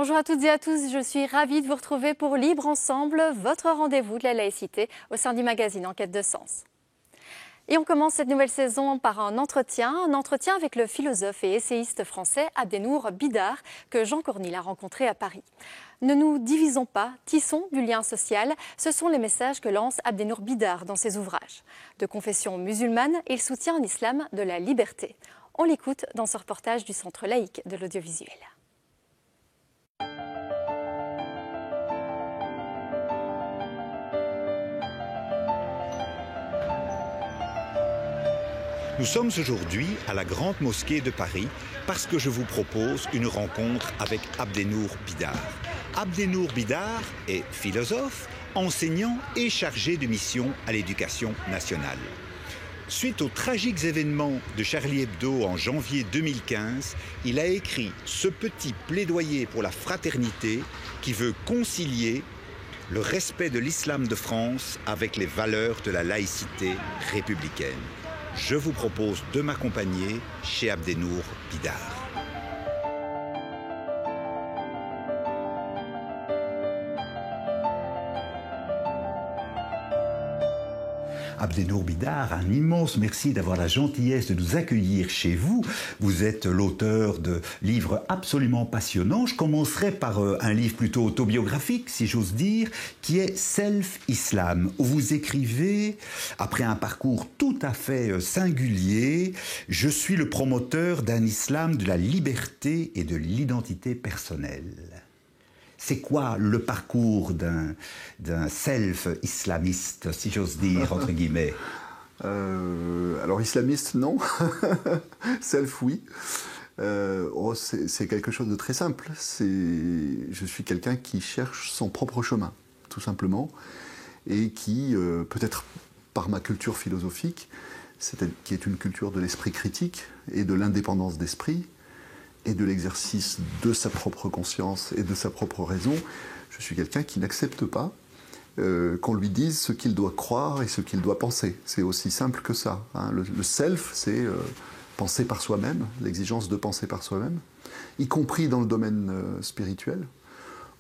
Bonjour à toutes et à tous, je suis ravie de vous retrouver pour Libre Ensemble, votre rendez-vous de la laïcité au sein du magazine En Quête de Sens. Et on commence cette nouvelle saison par un entretien avec le philosophe et essayiste français Abdenour Bidar, que Jean Cornil a rencontré à Paris. Ne nous divisons pas, tissons du lien social, ce sont les messages que lance Abdenour Bidar dans ses ouvrages. De confession musulmane, il soutient un islam de la liberté. On l'écoute dans ce reportage du Centre laïque de l'audiovisuel. Nous sommes aujourd'hui à la Grande Mosquée de Paris parce que je vous propose une rencontre avec Abdenour Bidar. Abdenour Bidar est philosophe, enseignant et chargé de mission à l'éducation nationale. Suite aux tragiques événements de Charlie Hebdo en janvier 2015, il a écrit ce petit plaidoyer pour la fraternité qui veut concilier le respect de l'islam de France avec les valeurs de la laïcité républicaine. Je vous propose de m'accompagner chez Abdenour Bidar. Abdenour Bidar, un immense merci d'avoir la gentillesse de nous accueillir chez vous. Vous êtes l'auteur de livres absolument passionnants. Je commencerai par un livre plutôt autobiographique, si j'ose dire, qui est Self-Islam, où vous écrivez, après un parcours tout à fait singulier, « Je suis le promoteur d'un islam de la liberté et de l'identité personnelle ». C'est quoi le parcours d'un self-islamiste, si j'ose dire, entre guillemets? Alors islamiste, non. Self, oui. C'est quelque chose de très simple. Je suis quelqu'un qui cherche son propre chemin, tout simplement, et qui, peut-être par ma culture philosophique, qui est une culture de l'esprit critique et de l'indépendance d'esprit, et de l'exercice de sa propre conscience et de sa propre raison, je suis quelqu'un qui n'accepte pas qu'on lui dise ce qu'il doit croire et ce qu'il doit penser. C'est aussi simple que ça. Hein. Le self, c'est penser par soi-même, l'exigence de penser par soi-même, y compris dans le domaine spirituel,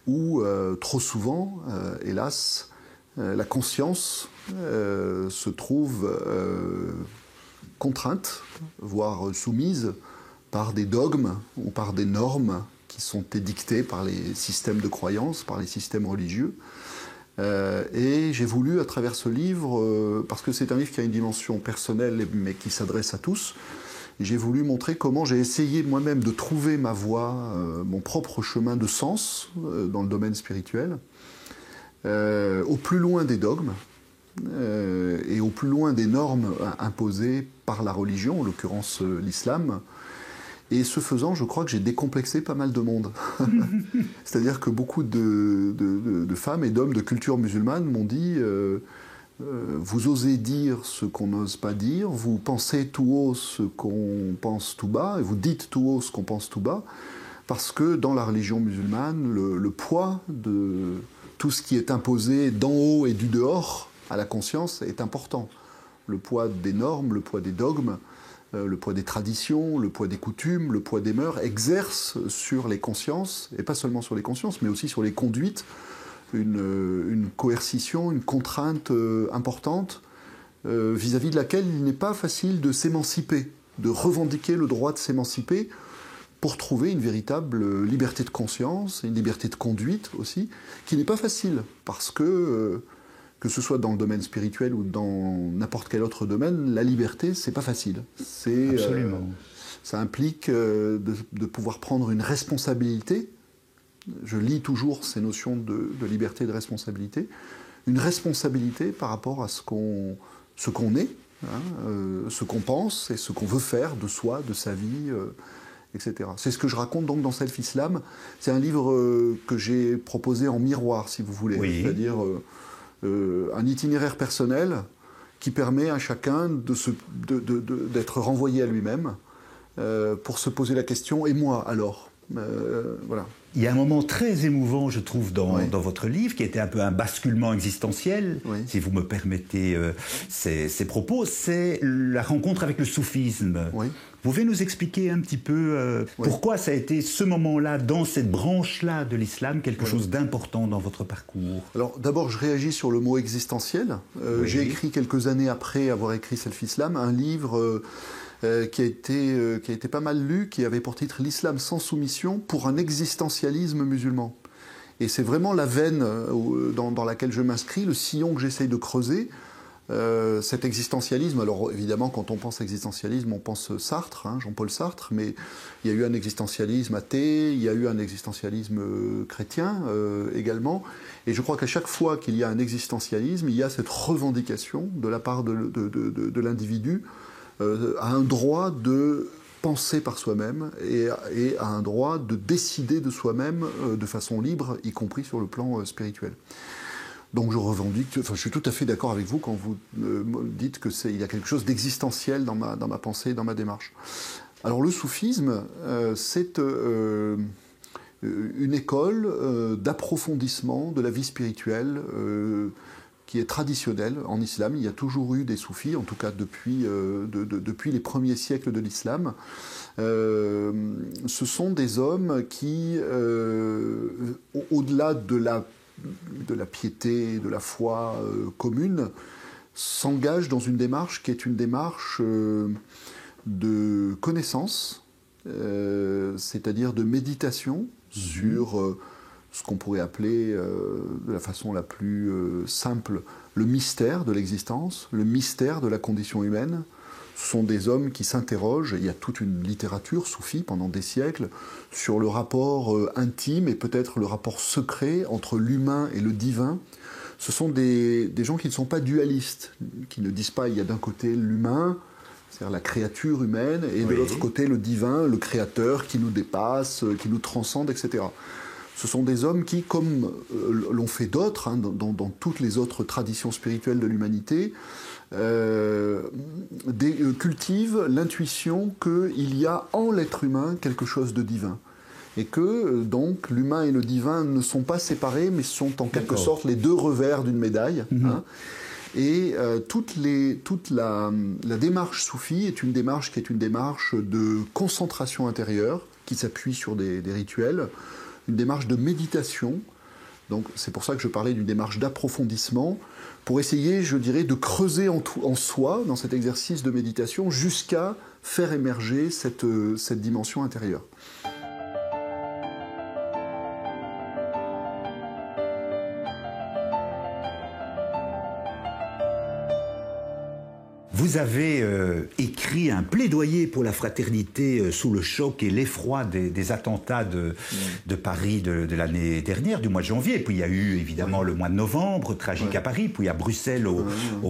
où trop souvent, hélas, la conscience se trouve contrainte, voire soumise, par des dogmes ou par des normes qui sont édictées par les systèmes de croyance, par les systèmes religieux. Et j'ai voulu, à travers ce livre, parce que c'est un livre qui a une dimension personnelle, mais qui s'adresse à tous, j'ai voulu montrer comment j'ai essayé moi-même de trouver ma voie, mon propre chemin de sens dans le domaine spirituel, au plus loin des dogmes, et au plus loin des normes imposées par la religion, en l'occurrence l'islam. Et ce faisant, je crois que j'ai décomplexé pas mal de monde. C'est-à-dire que beaucoup de femmes et d'hommes de culture musulmane m'ont dit vous osez dire ce qu'on n'ose pas dire, vous pensez tout haut ce qu'on pense tout bas, et vous dites tout haut ce qu'on pense tout bas, parce que dans la religion musulmane, le poids de tout ce qui est imposé d'en haut et du dehors à la conscience est important. Le poids des normes, le poids des dogmes, le poids des traditions, le poids des coutumes, le poids des mœurs exerce sur les consciences, et pas seulement sur les consciences, mais aussi sur les conduites, une coercition, une contrainte importante vis-à-vis de laquelle il n'est pas facile de s'émanciper, de revendiquer le droit de s'émanciper pour trouver une véritable liberté de conscience, une liberté de conduite aussi, qui n'est pas facile, parce que ce soit dans le domaine spirituel ou dans n'importe quel autre domaine, la liberté, c'est pas facile. Absolument. Ça implique de pouvoir prendre une responsabilité. Je lis toujours ces notions de liberté et de responsabilité. Une responsabilité par rapport à ce qu'on est, hein, ce qu'on pense et ce qu'on veut faire de soi, de sa vie, etc. C'est ce que je raconte donc dans Self-Islam. C'est un livre que j'ai proposé en miroir, si vous voulez. Oui. C'est-à-dire un itinéraire personnel qui permet à chacun d'être renvoyé à lui-même pour se poser la question « Et moi alors ?» Voilà. Il y a un moment très émouvant, je trouve, dans votre livre, qui était un peu un basculement existentiel, si vous me permettez ces propos, c'est la rencontre avec le soufisme. Vous pouvez nous expliquer un petit peu pourquoi ça a été ce moment-là, dans cette branche-là de l'islam, quelque chose d'important dans votre parcours? Alors d'abord, je réagis sur le mot existentiel. J'ai écrit quelques années après avoir écrit Self-Islam, un livre qui a été pas mal lu, qui avait pour titre L'islam sans soumission pour un existentialisme musulman. Et c'est vraiment la veine dans laquelle je m'inscris, le sillon que j'essaye de creuser. Cet existentialisme, alors évidemment quand on pense existentialisme, on pense Sartre, Jean-Paul Sartre, mais il y a eu un existentialisme athée, il y a eu un existentialisme chrétien également, et je crois qu'à chaque fois qu'il y a un existentialisme, il y a cette revendication de la part de l'individu à un droit de penser par soi-même et à un droit de décider de soi-même de façon libre, y compris sur le plan spirituel. Donc je revendique, je suis tout à fait d'accord avec vous quand vous dites qu'il y a quelque chose d'existentiel dans ma pensée, dans ma démarche. Alors le soufisme, c'est une école d'approfondissement de la vie spirituelle qui est traditionnelle en islam. Il y a toujours eu des soufis, en tout cas depuis les premiers siècles de l'islam. Ce sont des hommes qui, au-delà de la piété, de la foi commune, s'engagent dans une démarche qui est une démarche de connaissance, c'est-à-dire de méditation sur ce qu'on pourrait appeler de la façon la plus simple le mystère de l'existence, le mystère de la condition humaine. Ce sont des hommes qui s'interrogent, il y a toute une littérature soufie pendant des siècles, sur le rapport intime et peut-être le rapport secret entre l'humain et le divin. Ce sont des gens qui ne sont pas dualistes, qui ne disent pas il y a d'un côté l'humain, c'est-à-dire la créature humaine, et de l'autre côté le divin, le créateur qui nous dépasse, qui nous transcende, etc. Ce sont des hommes qui, comme l'ont fait d'autres, dans toutes les autres traditions spirituelles de l'humanité, cultivent l'intuition qu'il y a en l'être humain quelque chose de divin. Et que, donc, l'humain et le divin ne sont pas séparés, mais sont en quelque sorte les deux revers d'une médaille. Et toute la démarche soufie est une démarche qui est une démarche de concentration intérieure, qui s'appuie sur des rituels, une démarche de méditation. Donc c'est pour ça que je parlais d'une démarche d'approfondissement, pour essayer, je dirais, de creuser en soi, dans cet exercice de méditation, jusqu'à faire émerger cette dimension intérieure. Vous avez écrit un plaidoyer pour la fraternité sous le choc et l'effroi des attentats de Paris de l'année dernière, du mois de janvier. Puis il y a eu évidemment le mois de novembre, tragique à Paris, puis à Bruxelles au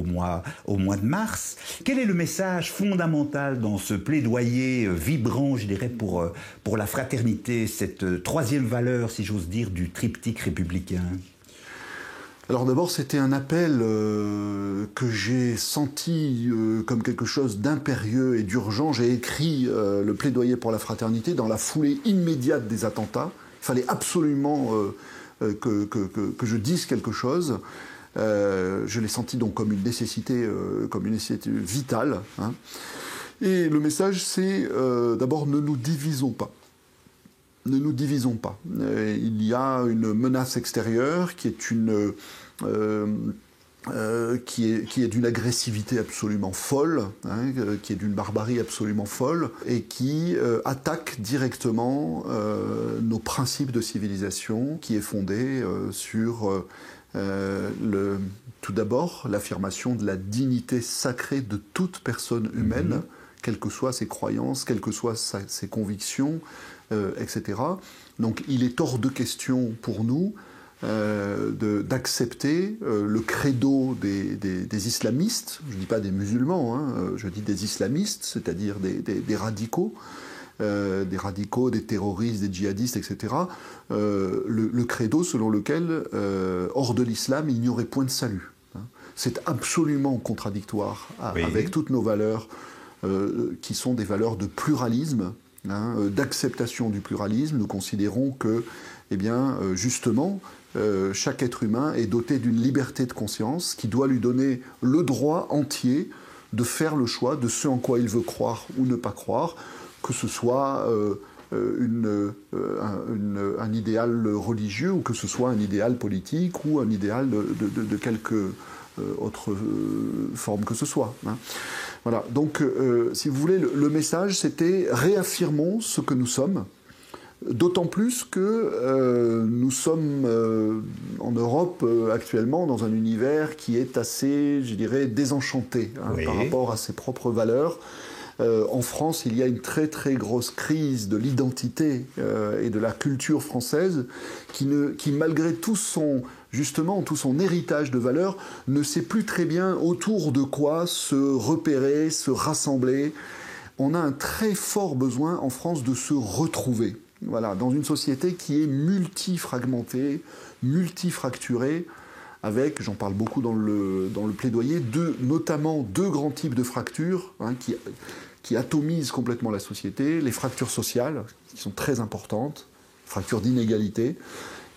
mois de mars. Quel est le message fondamental dans ce plaidoyer vibrant, je dirais, pour la fraternité, cette troisième valeur, si j'ose dire, du triptyque républicain ? Alors d'abord, c'était un appel que j'ai senti comme quelque chose d'impérieux et d'urgent. J'ai écrit le plaidoyer pour la fraternité dans la foulée immédiate des attentats. Il fallait absolument que je dise quelque chose. Je l'ai senti donc comme une nécessité vitale. Et le message, c'est d'abord, ne nous divisons pas. Ne nous divisons pas. Il y a une menace extérieure qui est d'une agressivité absolument folle, qui est d'une barbarie absolument folle, et qui attaque directement nos principes de civilisation, qui est fondé sur tout d'abord l'affirmation de la dignité sacrée de toute personne humaine, quelles que soient ses croyances, quelles que soient ses convictions, etc. Donc il est hors de question pour nous d'accepter le credo des islamistes, je ne dis pas des musulmans, je dis des islamistes, c'est-à-dire des radicaux, des terroristes, des djihadistes, etc. Le credo selon lequel, hors de l'islam, il n'y aurait point de salut. C'est absolument contradictoire avec toutes nos valeurs qui sont des valeurs de pluralisme, d'acceptation du pluralisme. Nous considérons que, eh bien, justement, chaque être humain est doté d'une liberté de conscience qui doit lui donner le droit entier de faire le choix de ce en quoi il veut croire ou ne pas croire, que ce soit un idéal religieux ou que ce soit un idéal politique ou un idéal de quelque autre forme que ce soit. Voilà. Donc, si vous voulez, le message, c'était réaffirmons ce que nous sommes, d'autant plus que nous sommes en Europe actuellement dans un univers qui est assez, je dirais, désenchanté par rapport à ses propres valeurs. En France, il y a une très très grosse crise de l'identité et de la culture française qui malgré tout son héritage de valeurs, ne sait plus très bien autour de quoi se repérer, se rassembler. On a un très fort besoin en France de se retrouver. Voilà, dans une société qui est multifragmentée, multifracturée, avec, j'en parle beaucoup dans le plaidoyer, notamment deux grands types de fractures qui atomisent complètement la société, les fractures sociales, qui sont très importantes, fractures d'inégalité,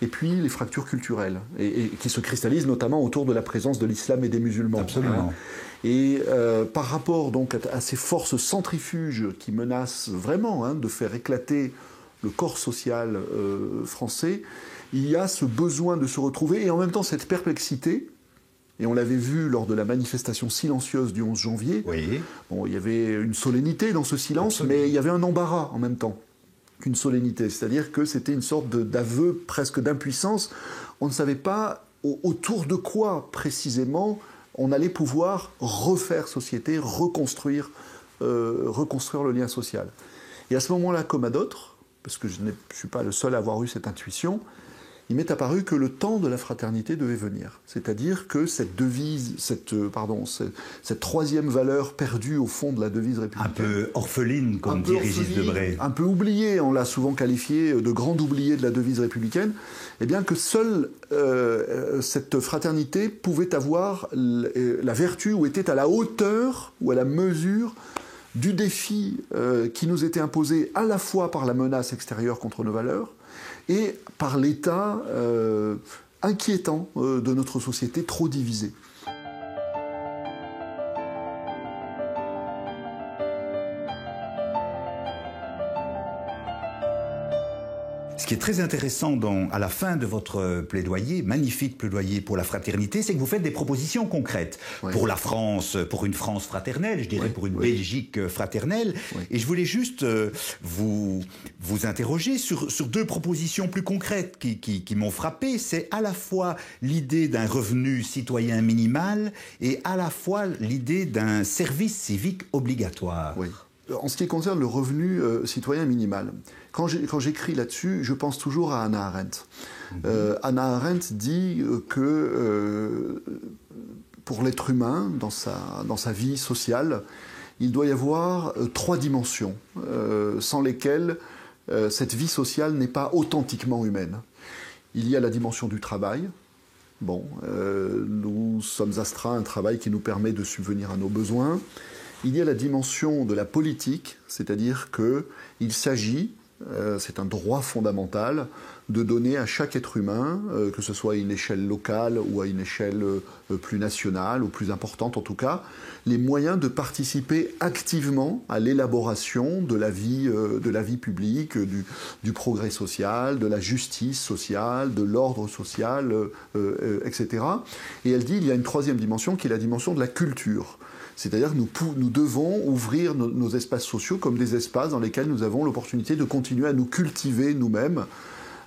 et puis les fractures culturelles, et qui se cristallisent notamment autour de la présence de l'islam et des musulmans. Absolument. Et par rapport donc à ces forces centrifuges qui menacent vraiment de faire éclater le corps social français, il y a ce besoin de se retrouver, et en même temps cette perplexité. Et on l'avait vu lors de la manifestation silencieuse du 11 janvier. Oui. Bon, il y avait une solennité dans ce silence, absolument, mais il y avait un embarras en même temps qu'une solennité. C'est-à-dire que c'était une sorte d'aveu presque d'impuissance. On ne savait pas autour de quoi précisément on allait pouvoir refaire société, reconstruire le lien social. Et à ce moment-là, comme à d'autres, parce que je ne suis pas le seul à avoir eu cette intuition, il m'est apparu que le temps de la fraternité devait venir. C'est-à-dire que cette devise, cette troisième valeur perdue au fond de la devise républicaine. Un peu orpheline, comme dit Régis Debray. Un peu oubliée, on l'a souvent qualifiée de grande oubliée de la devise républicaine. Eh bien que seule cette fraternité pouvait avoir la vertu ou était à la hauteur ou à la mesure du défi qui nous était imposé à la fois par la menace extérieure contre nos valeurs, et par l'état inquiétant de notre société trop divisée. Ce qui est très intéressant à la fin de votre plaidoyer, magnifique plaidoyer pour la fraternité, c'est que vous faites des propositions concrètes pour la France, pour une France fraternelle, je dirais pour une Belgique fraternelle. Et je voulais juste vous interroger sur deux propositions plus concrètes qui m'ont frappé. C'est à la fois l'idée d'un revenu citoyen minimal et à la fois l'idée d'un service civique obligatoire. Oui. En ce qui concerne le revenu citoyen minimal, quand j'écris là-dessus, je pense toujours à Hannah Arendt. Hannah Arendt dit que pour l'être humain, dans sa vie sociale, il doit y avoir trois dimensions sans lesquelles cette vie sociale n'est pas authentiquement humaine. Il y a la dimension du travail. Bon, nous sommes astreints à un travail qui nous permet de subvenir à nos besoins. Il y a la dimension de la politique, c'est-à-dire qu'il s'agit, c'est un droit fondamental, de donner à chaque être humain, que ce soit à une échelle locale ou à une échelle plus nationale ou plus importante en tout cas, les moyens de participer activement à l'élaboration de la vie publique, du progrès social, de la justice sociale, de l'ordre social, etc. Et elle dit qu'il y a une troisième dimension qui est la dimension de la culture. C'est-à-dire que nous devons ouvrir nos espaces sociaux comme des espaces dans lesquels nous avons l'opportunité de continuer à nous cultiver nous-mêmes,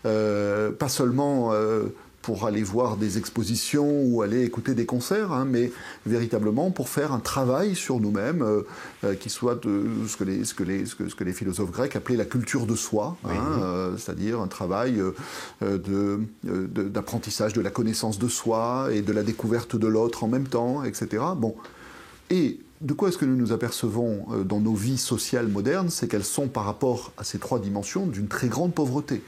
pas seulement pour aller voir des expositions ou aller écouter des concerts, mais véritablement pour faire un travail sur nous-mêmes qui soit ce que les philosophes grecs appelaient la culture de soi, c'est-à-dire un travail d'apprentissage de la connaissance de soi et de la découverte de l'autre en même temps, etc. Bon. Et de quoi est-ce que nous nous apercevons dans nos vies sociales modernes? C'est qu'elles sont, par rapport à ces trois dimensions, d'une très grande pauvreté.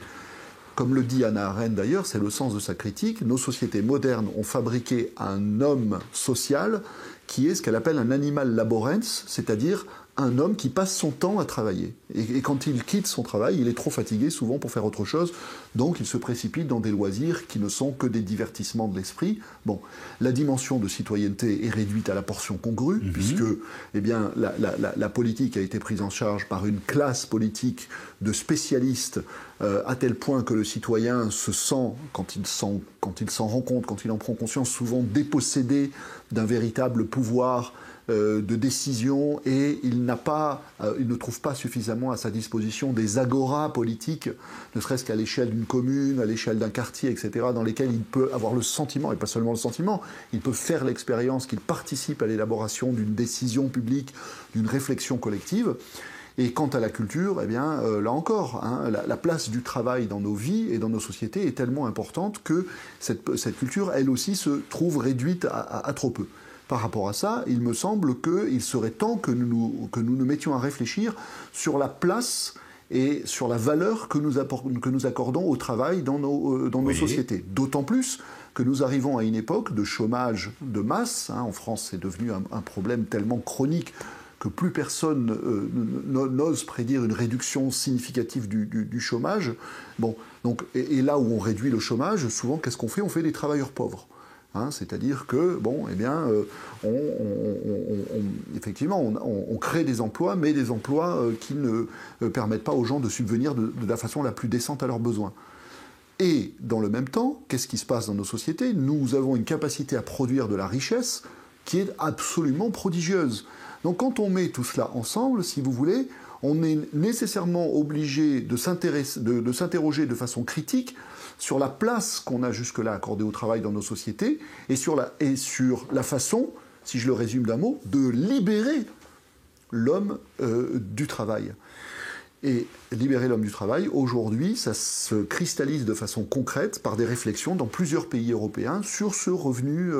Comme le dit Hannah Arendt d'ailleurs, c'est le sens de sa critique, nos sociétés modernes ont fabriqué un homme social qui est ce qu'elle appelle un animal laborens, c'est-à-dire un homme qui passe son temps à travailler. Et quand il quitte son travail, il est trop fatigué souvent pour faire autre chose, donc il se précipite dans des loisirs qui ne sont que des divertissements de l'esprit. Bon, la dimension de citoyenneté est réduite à la portion congrue, puisque eh bien, la politique a été prise en charge par une classe politique de spécialistes, à tel point que le citoyen se sent, quand il s'en rend compte, quand il en prend conscience, souvent dépossédé d'un véritable pouvoir de décision, et il ne trouve pas suffisamment à sa disposition des agoras politiques, ne serait-ce qu'à l'échelle d'une commune, à l'échelle d'un quartier, etc., dans lesquels il peut avoir le sentiment, et pas seulement le sentiment, il peut faire l'expérience qu'il participe à l'élaboration d'une décision publique, d'une réflexion collective. Et quant à la culture, eh bien, là encore, la place du travail dans nos vies et dans nos sociétés est tellement importante que cette culture, elle aussi, se trouve réduite à trop peu. Par rapport à ça, il me semble qu'il serait temps que nous nous mettions à réfléchir sur la place et sur la valeur que nous accordons au travail dans nos sociétés. D'autant plus que nous arrivons à une époque de chômage de masse. En France, c'est devenu un problème tellement chronique que plus personne n'ose prédire une réduction significative du chômage. Bon, donc, et là où on réduit le chômage, souvent, qu'est-ce qu'on fait? On fait des travailleurs pauvres. C'est-à-dire que, bon, eh bien, effectivement, on crée des emplois, mais des emplois qui ne permettent pas aux gens de subvenir de la façon la plus décente à leurs besoins. Et dans le même temps, qu'est-ce qui se passe dans nos sociétés? Nous avons une capacité à produire de la richesse qui est absolument prodigieuse. Donc quand on met tout cela ensemble, si vous voulez, on est nécessairement obligé de s'interroger de façon critique sur la place qu'on a jusque-là accordée au travail dans nos sociétés et sur la façon, si je le résume d'un mot, de libérer l'homme du travail. Et libérer l'homme du travail, aujourd'hui, ça se cristallise de façon concrète par des réflexions dans plusieurs pays européens sur ce revenu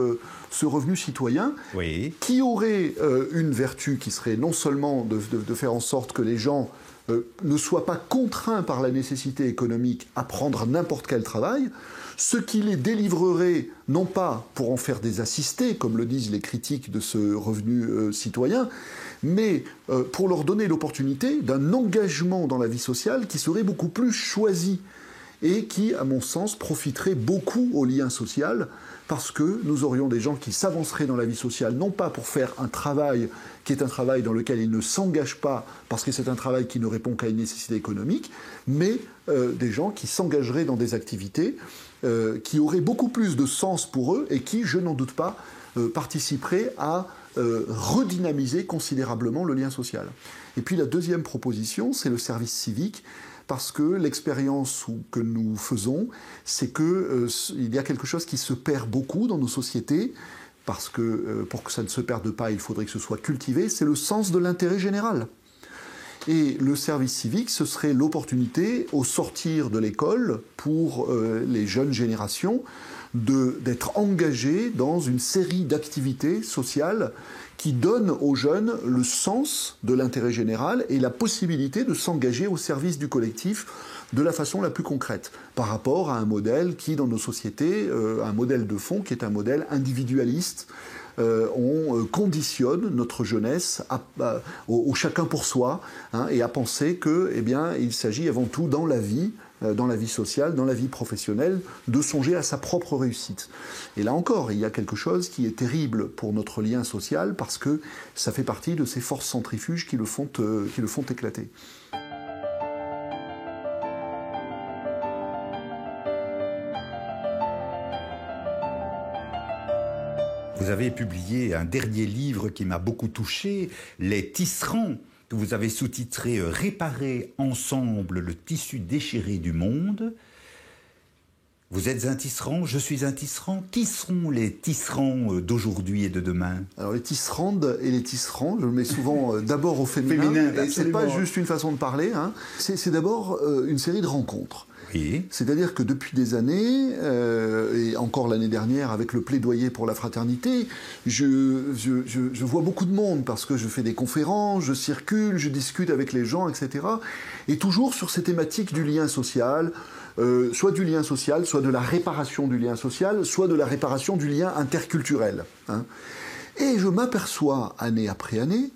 citoyen, oui, qui aurait une vertu qui serait non seulement de faire en sorte que les gens ne soient pas contraints par la nécessité économique à prendre n'importe quel travail, ce qui les délivrerait, non pas pour en faire des assistés, comme le disent les critiques de ce revenu citoyen, mais pour leur donner l'opportunité d'un engagement dans la vie sociale qui serait beaucoup plus choisi et qui, à mon sens, profiterait beaucoup au lien social, parce que nous aurions des gens qui s'avanceraient dans la vie sociale, non pas pour faire un travail qui est un travail dans lequel ils ne s'engagent pas, parce que c'est un travail qui ne répond qu'à une nécessité économique, mais des gens qui s'engageraient dans des activités qui auraient beaucoup plus de sens pour eux et qui, je n'en doute pas, participeraient à redynamiser considérablement le lien social. Et puis la deuxième proposition, c'est le service civique, parce que l'expérience que nous faisons, c'est qu'il y a quelque chose qui se perd beaucoup dans nos sociétés, parce que pour que ça ne se perde pas, il faudrait que ce soit cultivé, c'est le sens de l'intérêt général. Et le service civique, ce serait l'opportunité, au sortir de l'école, pour les jeunes générations, d'être engagés dans une série d'activités sociales qui donnent aux jeunes le sens de l'intérêt général et la possibilité de s'engager au service du collectif de la façon la plus concrète, par rapport à un modèle qui, dans nos sociétés, un modèle de fond qui est un modèle individualiste. On conditionne notre jeunesse au chacun pour soi, et à penser que, eh bien, il s'agit avant tout dans la vie sociale, dans la vie professionnelle, de songer à sa propre réussite. Et là encore, il y a quelque chose qui est terrible pour notre lien social, parce que ça fait partie de ces forces centrifuges qui le font éclater. Vous avez publié un dernier livre qui m'a beaucoup touché, Les Tisserands, que vous avez sous-titré « Réparer ensemble le tissu déchiré du monde ». Vous êtes un tisserand, je suis un tisserand. Qui seront les tisserands d'aujourd'hui et de demain? Alors les tisserandes et les tisserands, je le mets souvent d'abord au féminin. Et c'est pas juste une façon de parler, c'est d'abord une série de rencontres. Oui. C'est-à-dire que depuis des années, et encore l'année dernière avec le plaidoyer pour la fraternité, je vois beaucoup de monde, parce que je fais des conférences, je circule, je discute avec les gens, etc. Et toujours sur ces thématiques du lien social, soit du lien social, soit de la réparation du lien social, soit de la réparation du lien interculturel. Et je m'aperçois, année après année,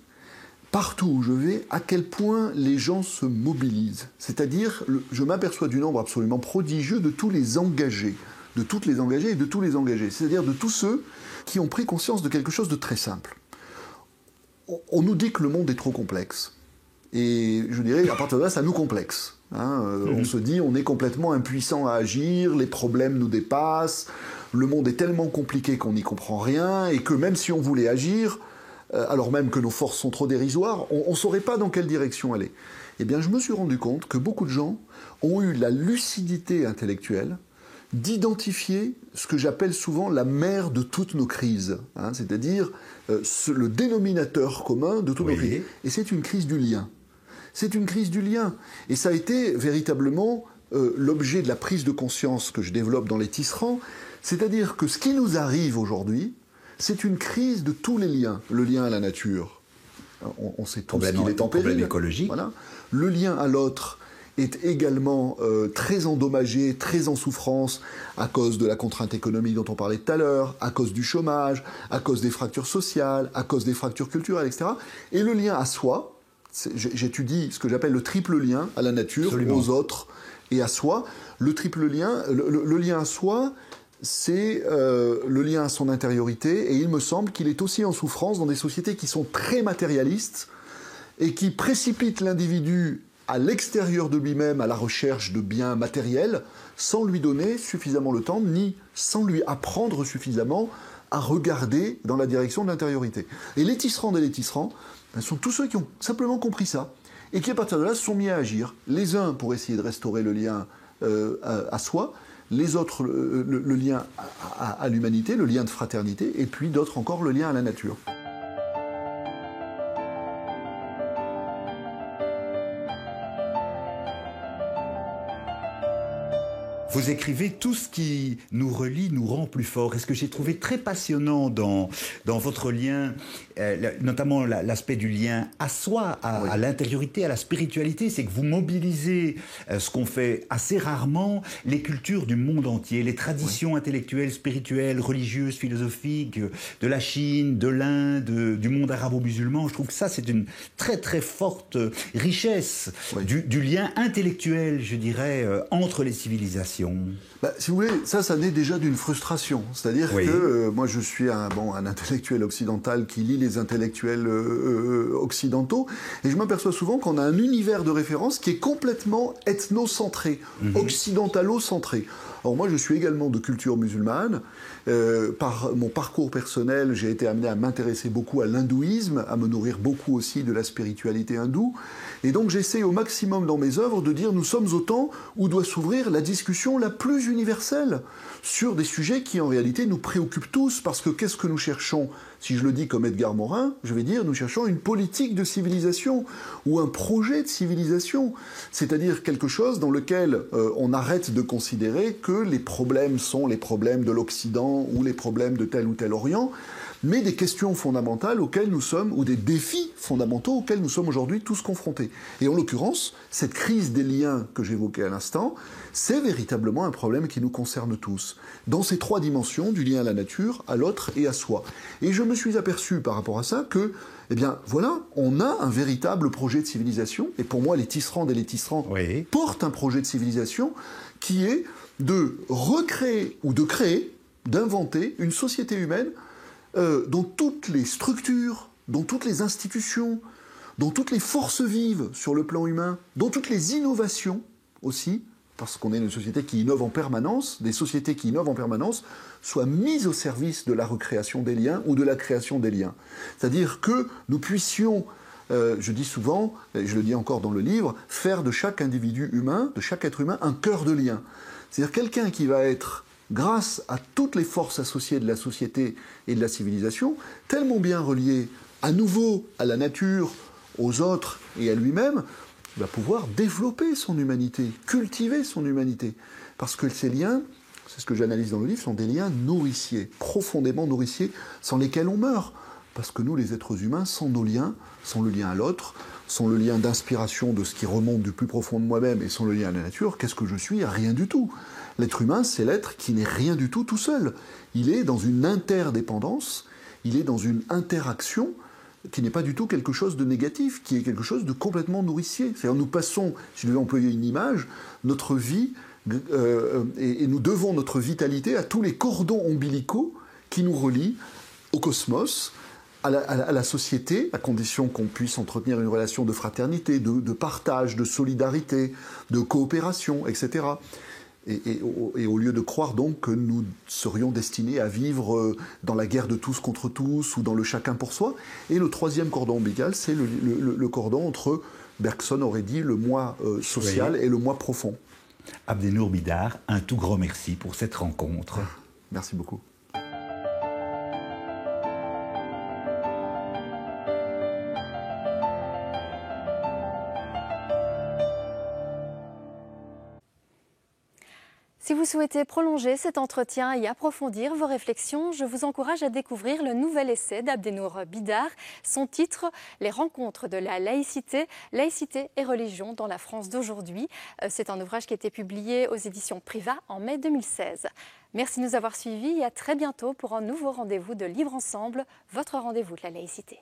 partout où je vais, à quel point les gens se mobilisent. C'est-à-dire, je m'aperçois du nombre absolument prodigieux de tous les engagés, de toutes les engagées et de tous les engagés. C'est-à-dire de tous ceux qui ont pris conscience de quelque chose de très simple. On nous dit que le monde est trop complexe. Et je dirais, à partir de là, ça nous complexe. On se dit, on est complètement impuissant à agir, les problèmes nous dépassent, le monde est tellement compliqué qu'on n'y comprend rien, et que même si on voulait agir, alors même que nos forces sont trop dérisoires, on ne saurait pas dans quelle direction aller. Eh bien, je me suis rendu compte que beaucoup de gens ont eu la lucidité intellectuelle d'identifier ce que j'appelle souvent la mère de toutes nos crises, c'est-à-dire le dénominateur commun de toutes nos crises. Et c'est une crise du lien. C'est une crise du lien. Et ça a été véritablement l'objet de la prise de conscience que je développe dans les tisserands, c'est-à-dire que ce qui nous arrive aujourd'hui, c'est une crise de tous les liens. Le lien à la nature, on sait tous qu'il est en péril. Problème écologique. Voilà. Le lien à l'autre est également très endommagé, très en souffrance à cause de la contrainte économique dont on parlait tout à l'heure, à cause du chômage, à cause des fractures sociales, à cause des fractures culturelles, etc. Et le lien à soi, j'étudie ce que j'appelle le triple lien à la nature, aux autres et à soi. Le triple lien, le lien à soi, c'est le lien à son intériorité, et il me semble qu'il est aussi en souffrance dans des sociétés qui sont très matérialistes et qui précipitent l'individu à l'extérieur de lui-même à la recherche de biens matériels sans lui donner suffisamment le temps, ni sans lui apprendre suffisamment à regarder dans la direction de l'intériorité. Et les tisserandes et les tisserands sont tous ceux qui ont simplement compris ça et qui à partir de là se sont mis à agir. Les uns pour essayer de restaurer le lien à soi, les autres le lien à l'humanité, le lien de fraternité, et puis d'autres encore le lien à la nature. Vous écrivez tout ce qui nous relie, nous rend plus forts. Et ce que j'ai trouvé très passionnant dans votre lien, notamment l'aspect du lien à soi, à l'intériorité, à la spiritualité, c'est que vous mobilisez ce qu'on fait assez rarement, les cultures du monde entier, les traditions intellectuelles, spirituelles, religieuses, philosophiques, de la Chine, de l'Inde, du monde arabo-musulman. Je trouve que ça, c'est une très très forte richesse du lien intellectuel, je dirais, entre les civilisations. Si vous voulez, ça naît déjà d'une frustration. C'est-à-dire que moi, je suis un intellectuel occidental qui lit les intellectuels occidentaux, et je m'aperçois souvent qu'on a un univers de référence qui est complètement ethnocentré, occidentalo-centré. Alors moi, je suis également de culture musulmane. Par mon parcours personnel, j'ai été amené à m'intéresser beaucoup à l'hindouisme, à me nourrir beaucoup aussi de la spiritualité hindoue. Et donc j'essaie au maximum dans mes œuvres de dire nous sommes au temps où doit s'ouvrir la discussion la plus universelle sur des sujets qui en réalité nous préoccupent tous, parce que qu'est-ce que nous cherchons? Si je le dis comme Edgar Morin, je vais dire nous cherchons une politique de civilisation ou un projet de civilisation, c'est-à-dire quelque chose dans lequel on arrête de considérer que les problèmes sont les problèmes de l'Occident ou les problèmes de tel ou tel Orient, mais des questions fondamentales auxquelles nous sommes, ou des défis fondamentaux auxquels nous sommes aujourd'hui tous confrontés. Et en l'occurrence, cette crise des liens que j'évoquais à l'instant, c'est véritablement un problème qui nous concerne tous, dans ces trois dimensions, du lien à la nature, à l'autre et à soi. Et je me suis aperçu par rapport à ça que, voilà, on a un véritable projet de civilisation, et pour moi, les tisserandes et les tisserands portent un projet de civilisation qui est de recréer, ou de créer, d'inventer une société humaine dont toutes les structures, dont toutes les institutions, dont toutes les forces vives sur le plan humain, dont toutes les innovations aussi, parce qu'on est une société qui innove en permanence, des sociétés qui innovent en permanence, soient mises au service de la recréation des liens ou de la création des liens. C'est-à-dire que nous puissions, je dis souvent, et je le dis encore dans le livre, faire de chaque individu humain, de chaque être humain, un cœur de lien. C'est-à-dire quelqu'un qui va être, grâce à toutes les forces associées de la société et de la civilisation, tellement bien relié à nouveau à la nature, aux autres et à lui-même, va pouvoir développer son humanité, cultiver son humanité. Parce que ces liens, c'est ce que j'analyse dans le livre, sont des liens nourriciers, profondément nourriciers, sans lesquels on meurt. Parce que nous, les êtres humains, sans nos liens, sans le lien à l'autre, sans le lien d'inspiration de ce qui remonte du plus profond de moi-même et sans le lien à la nature, qu'est-ce que je suis? Rien du tout. L'être humain, c'est l'être qui n'est rien du tout seul. Il est dans une interdépendance, il est dans une interaction qui n'est pas du tout quelque chose de négatif, qui est quelque chose de complètement nourricier. C'est-à-dire nous passons, si je devais employer une image, notre vie, et nous devons notre vitalité à tous les cordons ombilicaux qui nous relient au cosmos, à la société, à condition qu'on puisse entretenir une relation de fraternité, de partage, de solidarité, de coopération, etc. Et au lieu de croire donc que nous serions destinés à vivre dans la guerre de tous contre tous ou dans le chacun pour soi. Et le troisième cordon ombilical, c'est le cordon entre, Bergson aurait dit, le moi social et le moi profond. Abdenour Bidar, un tout grand merci pour cette rencontre. Merci beaucoup. Si vous souhaitez prolonger cet entretien et approfondir vos réflexions, je vous encourage à découvrir le nouvel essai d'Abdenour Bidar. Son titre, Les rencontres de la laïcité, laïcité et religion dans la France d'aujourd'hui. C'est un ouvrage qui a été publié aux éditions Priva en mai 2016. Merci de nous avoir suivis et à très bientôt pour un nouveau rendez-vous de Libre Ensemble, votre rendez-vous de la laïcité.